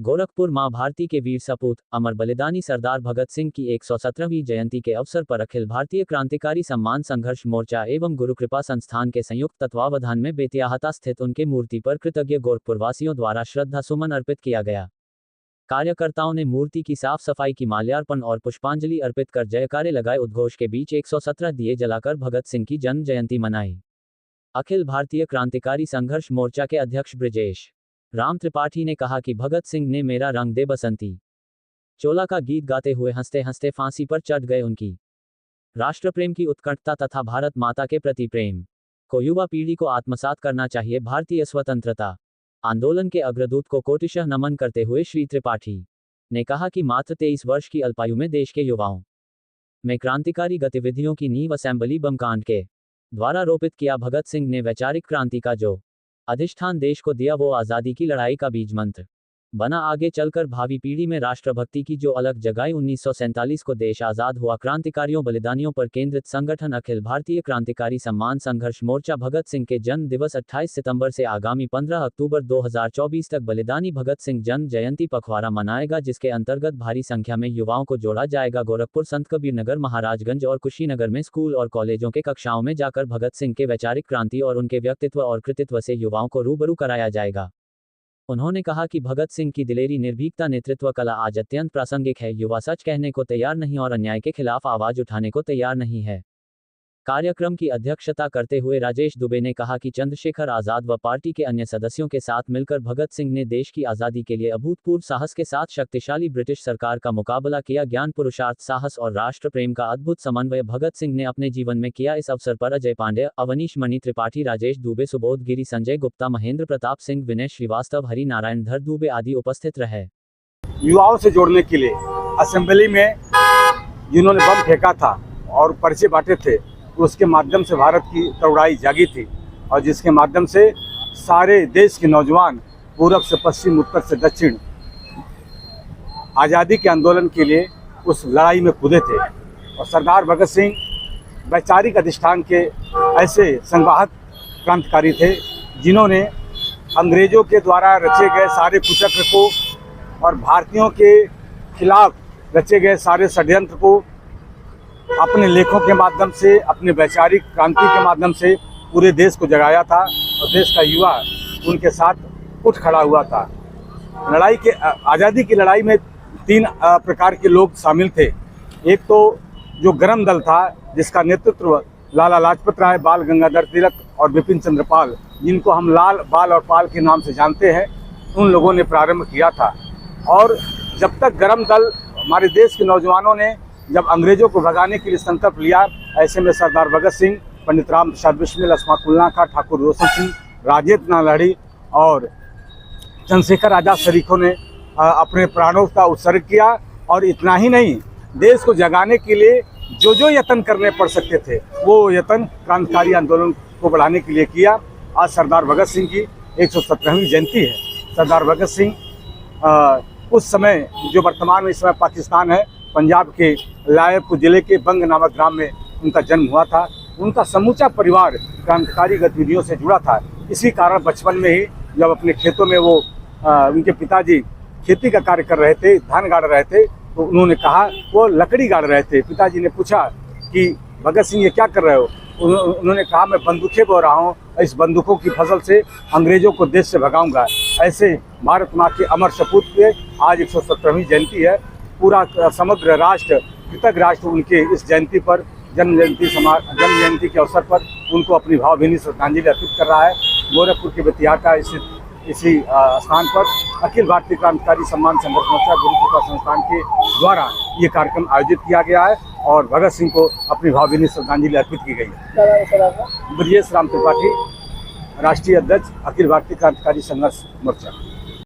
गोरखपुर मां भारती के वीर सपूत अमर बलिदानी सरदार भगत सिंह की 117वीं जयंती के अवसर पर अखिल भारतीय क्रांतिकारी सम्मान संघर्ष मोर्चा एवं गुरु कृपा संस्थान के संयुक्त तत्वावधान में बेतियाहता स्थित उनके मूर्ति पर कृतज्ञ गोरखपुरवासियों द्वारा श्रद्धा सुमन अर्पित किया गया। कार्यकर्ताओं ने मूर्ति की साफ सफाई की, माल्यार्पण और पुष्पांजलि अर्पित कर जयकारे लगाए। उद्घोष के बीच 117 दिए जलाकर भगत सिंह की जन्म जयंती मनाई। अखिल भारतीय क्रांतिकारी संघर्ष मोर्चा के अध्यक्ष ब्रिजेश राम त्रिपाठी ने कहा कि भगत सिंह ने मेरा रंग दे बसंती चोला का गीत गाते हुए हंसते हंसते फांसी पर चढ़ गए। उनकी राष्ट्र प्रेम की उत्कंठता तथा भारत माता के प्रति प्रेम को युवा पीढ़ी को आत्मसात करना चाहिए। भारतीय स्वतंत्रता आंदोलन के अग्रदूत को कोटिशः नमन करते हुए श्री त्रिपाठी ने कहा कि मात्र 23 वर्ष की अल्पायु में देश के युवाओं में क्रांतिकारी गतिविधियों की नींव असेंबली बम कांड के द्वारा रोपित किया। भगत सिंह ने वैचारिक क्रांति का जो अधिष्ठान देश को दिया, वो आज़ादी की लड़ाई का बीज मंत्र बना। आगे चलकर भावी पीढ़ी में राष्ट्रभक्ति की जो अलग जगाई। 1947 को देश आज़ाद हुआ। क्रांतिकारियों बलिदानियों पर केंद्रित संगठन अखिल भारतीय क्रांतिकारी सम्मान संघर्ष मोर्चा भगत सिंह के जन्म दिवस 28 सितंबर से आगामी 15 अक्टूबर 2024 तक बलिदानी भगत सिंह जन्म जयंती पखवाड़ा मनाएगा, जिसके अंतर्गत भारी संख्या में युवाओं को जोड़ा जाएगा। गोरखपुर, संत कबीरनगर, महाराजगंज और कुशीनगर में स्कूल और कॉलेजों के कक्षाओं में जाकर भगत सिंह के वैचारिक क्रांति और उनके व्यक्तित्व और कृतित्व से युवाओं को रूबरू कराया जाएगा। उन्होंने कहा कि भगत सिंह की दिलेरी, निर्भीकता, नेतृत्व कला आज अत्यंत प्रासंगिक है। युवा सच कहने को तैयार नहीं और अन्याय के खिलाफ आवाज उठाने को तैयार नहीं है। कार्यक्रम की अध्यक्षता करते हुए राजेश दुबे ने कहा कि चंद्रशेखर आजाद व पार्टी के अन्य सदस्यों के साथ मिलकर भगत सिंह ने देश की आज़ादी के लिए अभूतपूर्व साहस के साथ शक्तिशाली ब्रिटिश सरकार का मुकाबला किया। ज्ञान, पुरुषार्थ, साहस और राष्ट्र प्रेम का अद्भुत समन्वय भगत सिंह ने अपने जीवन में किया। इस अवसर पर अजय पांडे, अवनीश मणि त्रिपाठी, राजेश दुबे, सुबोध गिरी, संजय गुप्ता, महेंद्र प्रताप सिंह, विनय श्रीवास्तव, हरि नारायण धर दुबे आदि उपस्थित रहे। युवाओं से जोड़ने के लिए असेंबली में जिन्होंने बम फेंका था और पर्चे बांटे थे, उसके माध्यम से भारत की तरुणाई जागी थी और जिसके माध्यम से सारे देश के नौजवान पूरब से पश्चिम, उत्तर से दक्षिण आज़ादी के आंदोलन के लिए उस लड़ाई में कूदे थे। और सरदार भगत सिंह वैचारिक अधिष्ठान के ऐसे संवाहक क्रांतिकारी थे जिन्होंने अंग्रेजों के द्वारा रचे गए सारे कुचक्र को और भारतीयों के खिलाफ रचे गए सारे षड्यंत्र को अपने लेखों के माध्यम से, अपने वैचारिक क्रांति के माध्यम से पूरे देश को जगाया था और देश का युवा उनके साथ उठ खड़ा हुआ था। लड़ाई के आज़ादी की लड़ाई में 3 प्रकार के लोग शामिल थे। एक तो जो गरम दल था, जिसका नेतृत्व लाला लाजपत राय, बाल गंगाधर तिलक और बिपिन चंद्र पाल, जिनको हम लाल, बाल और पाल के नाम से जानते हैं, उन लोगों ने प्रारंभ किया था। और जब तक गरम दल हमारे देश के नौजवानों ने जब अंग्रेजों को भगाने के लिए संकल्प लिया, ऐसे में सरदार भगत सिंह, पंडित राम प्रसाद बिस्मिल, अस्फाक उल्ला खां, ठाकुर रोशन सिंह, राजेंद्र नालाड़ी और चंद्रशेखर आजाद शरीफों ने अपने प्राणों का उत्सर्ग किया। और इतना ही नहीं, देश को जगाने के लिए जो यत्न करने पड़ सकते थे, वो यत्न क्रांतिकारी आंदोलन को बढ़ाने के लिए किया। आज सरदार भगत सिंह की 117वीं जयंती है। सरदार भगत सिंह उस समय, जो वर्तमान में इस समय पाकिस्तान है, पंजाब के लायकपुर जिले के बंग नामक ग्राम में उनका जन्म हुआ था। उनका समूचा परिवार क्रांतिकारी गतिविधियों से जुड़ा था। इसी कारण बचपन में ही जब अपने खेतों में उनके पिताजी खेती का कार्य कर रहे थे, धान गाड़ रहे थे, तो उन्होंने कहा, वो लकड़ी गाड़ रहे थे। पिताजी ने पूछा कि भगत सिंह ये क्या कर रहे हो? उन्होंने कहा, मैं बंदूकें बो रहा हूँ, इस बंदूकों की फसल से अंग्रेजों को देश से भगाऊंगा। ऐसे भारत माँ के अमर सपूत के आज 117वीं जयंती है। पूरा समग्र राष्ट्र, कृतज्ञ राष्ट्र उनके इस जयंती पर, जन्म जयंती के अवसर पर उनको अपनी भावभीनी श्रद्धांजलि अर्पित कर रहा है। गोरखपुर के बेतियाहता स्थित इसी स्थान पर अखिल भारतीय क्रांतिकारी सम्मान संघर्ष मोर्चा गुरु कृपा संस्थान के द्वारा ये कार्यक्रम आयोजित किया गया है और भगत सिंह को अपनी भावभीनी श्रद्धांजलि अर्पित की गई है। ब्रिजेश राम त्रिपाठी, राष्ट्रीय अध्यक्ष, अखिल भारतीय क्रांतिकारी संघर्ष मोर्चा।